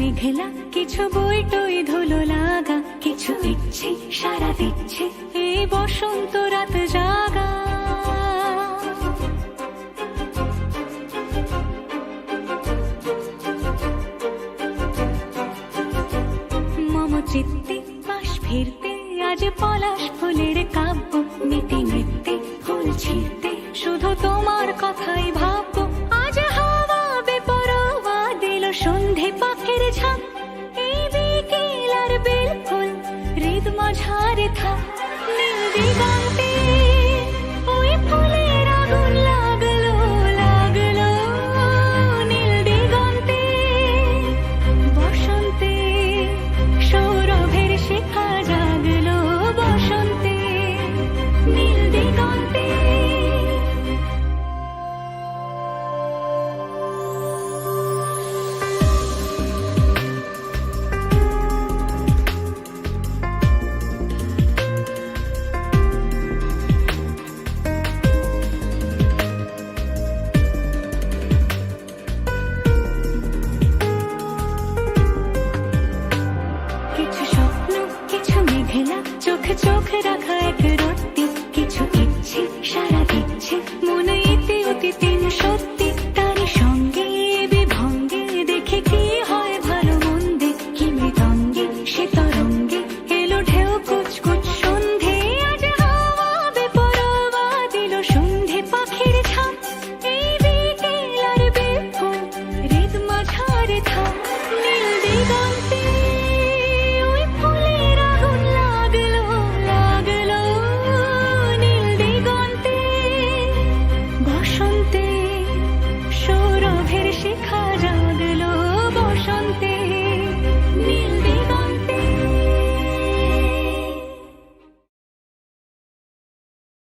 মেঘলা কিছু বই টই ধুলো লাগা, কিছু ইচ্ছে সারা দিচ্ছে এই বসন্ত রাত জাগা। মম চিত্তে পাশ ফিরতে আজ পলাশ ফুলের কাব্য, নীতি নৃত্যে ফুল ছিঁড়তে শুধু তোমার কথাই ভাববো। আজ হাওয়া বেপরোয়া দিল সন্ধে পাখির ঝাঁক, এই বিকেল আর বেল ফুল হৃদ মাঝারে থাক। নীল দিগন্তে ওই ফুলের আগুন লাগলো লাগলো, নীল দিগন্তে বসন্তে সৌরভের শিখা জাগলো, বসন্তে নীল দিগন্তে। কিছু স্বপ্ন কিছু মেঘলা চোখ চোখ রাখা এক রত্তি, কিছু ইচ্ছে সারা দিচ্ছে মনে ইতি অতি তিন সত্যি। তারই সঙ্গে বিভঙ্গে দেখে কি হয় ভালো মন্দে, কি মৃদঙ্গে সে তরঙ্গে এলো ঢেউ কুচকুচ সন্ধে। আজ হাওয়া বেপরোয়া দিল সন্ধে পাখির ঝাঁক, এই বিকেল আর বেল ফুল হৃদ মাঝারে থাক। নীল দিগন্তে ওই ফুলের আগুন লাগলো লাগলো, নীল দিগন্তে বসন্তে সৌরভের শিখা